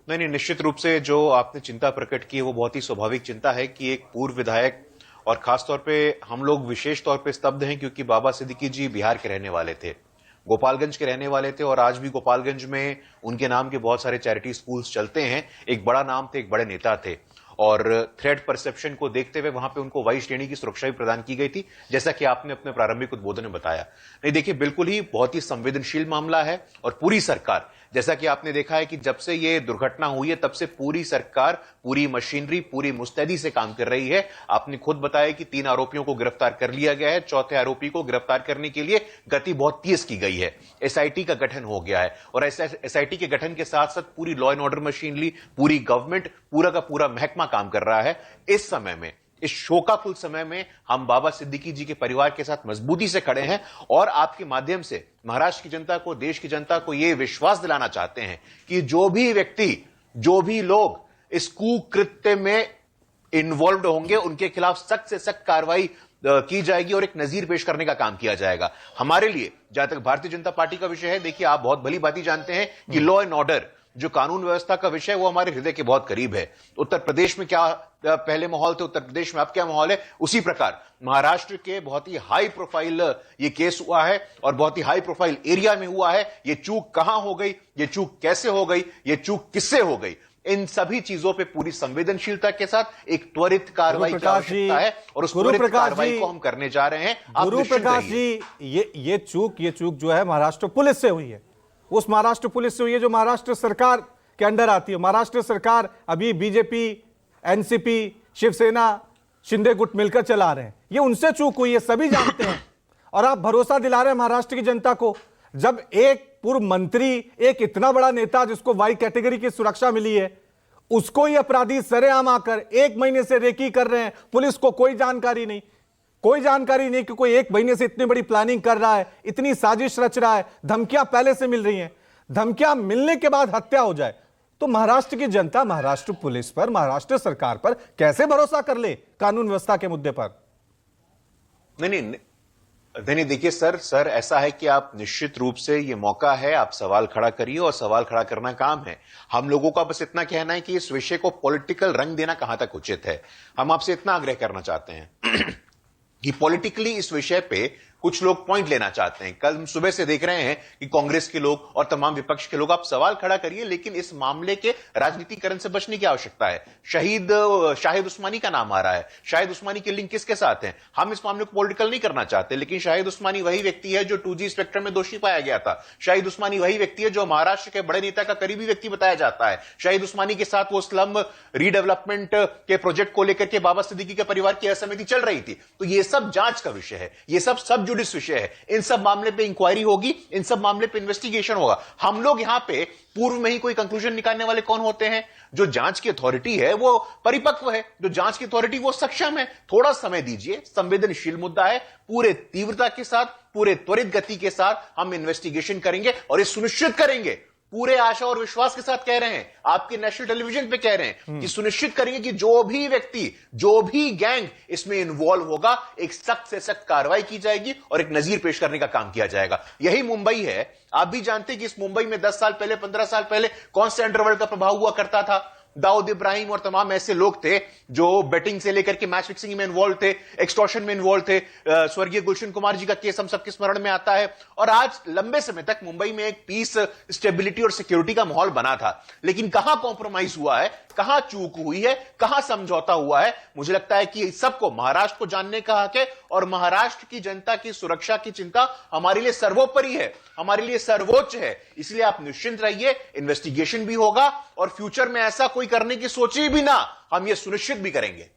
नहीं नहीं, निश्चित रूप से जो आपने चिंता प्रकट की है वो बहुत ही स्वाभाविक चिंता है कि एक पूर्व विधायक, और खासतौर पे हम लोग विशेष तौर पे स्तब्ध हैं क्योंकि बाबा सिद्दीकी जी बिहार के रहने वाले थे, गोपालगंज के रहने वाले थे, और आज भी गोपालगंज में उनके नाम के बहुत सारे चैरिटी स्कूल्स चलते हैं। एक बड़ा नाम थे, एक बड़े नेता थे, और थ्रेट परसेप्शन को देखते हुए वहां पे उनको वाई श्रेणी की सुरक्षा भी प्रदान की गई थी, जैसा कि आपने अपने प्रारंभिक उद्बोधन में बताया। नहीं देखिए, बिल्कुल ही बहुत ही संवेदनशील मामला है, और पूरी सरकार, जैसा कि आपने देखा है कि जब से ये दुर्घटना हुई है तब से पूरी सरकार, पूरी मशीनरी, पूरी मुस्तैदी से काम कर रही है। आपने खुद बताया कि 3 आरोपियों को गिरफ्तार कर लिया गया है, चौथे आरोपी को गिरफ्तार करने के लिए गति बहुत तेज की गई है। एसआईटी का गठन हो गया है, और एसआईटी के गठन के साथ साथ पूरी लॉ एंड ऑर्डर मशीनरी, पूरी गवर्नमेंट, पूरा का पूरा महकमा काम कर रहा है। इस समय में, इस शोकाकुल समय में हम बाबा सिद्दीकी जी के परिवार के साथ मजबूती से खड़े हैं, और आपके माध्यम से महाराष्ट्र की जनता को, देश की जनता को यह विश्वास दिलाना चाहते हैं कि जो भी व्यक्ति, जो भी लोग इस कुकृत्य में इन्वॉल्व होंगे उनके खिलाफ सख्त से सख्त कार्रवाई की जाएगी और एक नजीर पेश करने का काम किया जाएगा। हमारे लिए, जहां तक भारतीय जनता पार्टी का विषय है, देखिए आप बहुत भली भांति जानते हैं कि लॉ एंड ऑर्डर, जो कानून व्यवस्था का विषय, वो हमारे हृदय के बहुत करीब है। उत्तर प्रदेश में क्या पहले माहौल थे, उत्तर प्रदेश में अब क्या माहौल है, उसी प्रकार महाराष्ट्र के बहुत ही हाई प्रोफाइल ये केस हुआ है, और बहुत ही हाई प्रोफाइल एरिया में हुआ है। ये चूक कहां हो गई, ये चूक कैसे हो गई, ये चूक किससे हो गई, इन सभी चीजों पे पूरी संवेदनशीलता के साथ एक त्वरित कार्रवाई की आवश्यकता है, और उस त्वरित कार्रवाई को हम करने जा रहे हैं। गुरु प्रकाश जी, ये चूक जो है महाराष्ट्र पुलिस से हुई है, उस महाराष्ट्र पुलिस से हुई है जो महाराष्ट्र सरकार के अंडर आती है। महाराष्ट्र सरकार अभी बीजेपी, एनसीपी, शिवसेना, शिंदे गुट मिलकर चला रहे हैं। ये उनसे चूक हुई है, सभी जानते हैं। और आप भरोसा दिला रहे हैं महाराष्ट्र की जनता को, जब एक पूर्व मंत्री, एक इतना बड़ा नेता जिसको वाई कैटेगरी की सुरक्षा मिली है, उसको ही अपराधी सरेआम आकर 1 महीने से रेकी कर रहे हैं। पुलिस को कोई जानकारी नहीं, कोई जानकारी नहीं कि कोई 1 महीने से इतनी बड़ी प्लानिंग कर रहा है, इतनी साजिश रच रहा है, धमकियां पहले से मिल रही हैं, धमकियां मिलने के बाद हत्या हो जाए, तो महाराष्ट्र की जनता महाराष्ट्र पुलिस पर, महाराष्ट्र सरकार पर कैसे भरोसा कर ले कानून व्यवस्था के मुद्दे पर? नहीं, देखिए सर, ऐसा है कि आप निश्चित रूप से, ये मौका है, आप सवाल खड़ा करिए, और सवाल खड़ा करना काम है। हम लोगों का बस इतना कहना है कि इस विषय को पॉलिटिकल रंग देना कहां तक उचित है। हम आपसे इतना आग्रह करना चाहते हैं कि पॉलिटिकली इस विषय पे कुछ लोग पॉइंट लेना चाहते हैं। कल हम सुबह से देख रहे हैं कि कांग्रेस के लोग और तमाम विपक्ष के लोग, आप सवाल खड़ा करिए, लेकिन इस मामले के राजनीतिकरण से बचने की आवश्यकता है। शाहिद उस्मानी का नाम आ रहा है। शाहिद उस्मानी के लिंक किसके साथ हैं? हम इस मामले को पॉलिटिकल नहीं करना चाहते, लेकिन शाहिद उस्मानी वही व्यक्ति है जो 2G स्पेक्ट्रम में दोषी पाया गया था। शाहिद उस्मानी वही व्यक्ति है जो महाराष्ट्र के बड़े नेता का करीबी व्यक्ति बताया जाता है। शाहिद उस्मानी के साथ वो स्लम रीडेवलपमेंट के प्रोजेक्ट को लेकर के बाबा सिद्दीकी के परिवार की असहमति चल रही थी। तो ये सब जांच का विषय है, ये सब जुडिस विषय है। इन सब मामले पे इंक्वायरी होगी, इन सब मामले पे इन्वेस्टिगेशन होगा। हम लोग यहां पे पूर्व में ही कोई कंक्लूजन निकालने वाले कौन होते हैं? जो जांच की अथॉरिटी है वो परिपक्व है, जो जांच की अथॉरिटी वो सक्षम है। थोड़ा समय दीजिए, संवेदनशील मुद्दा है, पूरे तीव्रता के साथ, पूरे त्वरित गति के साथ हम इन्वेस्टिगेशन करेंगे, और ये सुनिश्चित करेंगे, पूरे आशा और विश्वास के साथ कह रहे हैं, आपके नेशनल टेलीविजन पे कह रहे हैं कि सुनिश्चित करेंगे कि जो भी व्यक्ति, जो भी गैंग इसमें इन्वॉल्व होगा, एक सख्त से सख्त कार्रवाई की जाएगी और एक नजीर पेश करने का काम किया जाएगा। यही मुंबई है। आप भी जानते हैं कि इस मुंबई में 10 साल पहले, 15 साल पहले कौन से अंडरवर्ल्ड का प्रभाव हुआ करता था? दाऊद इब्राहिम और तमाम ऐसे लोग थे जो बेटिंग से लेकर के मैच फिक्सिंग में इन्वॉल्व थे, एक्सटॉर्शन में इन्वॉल्व थे। स्वर्गीय गुलशन कुमार जी का केस हम सबके स्मरण में आता है। और आज लंबे समय तक मुंबई में एक पीस, स्टेबिलिटी और सिक्योरिटी का माहौल बना था, लेकिन कहां कॉम्प्रोमाइज हुआ है, कहां चूक हुई है, कहां समझौता हुआ है? मुझे लगता है कि सबको, महाराष्ट्र को जानने का हक है, और महाराष्ट्र की जनता की सुरक्षा की चिंता हमारे लिए सर्वोपरि है, हमारे लिए सर्वोच्च है। इसलिए आप निश्चिंत रहिए, इन्वेस्टिगेशन भी होगा, और फ्यूचर में ऐसा कोई करने की सोचिए भी ना, हम यह सुनिश्चित भी करेंगे।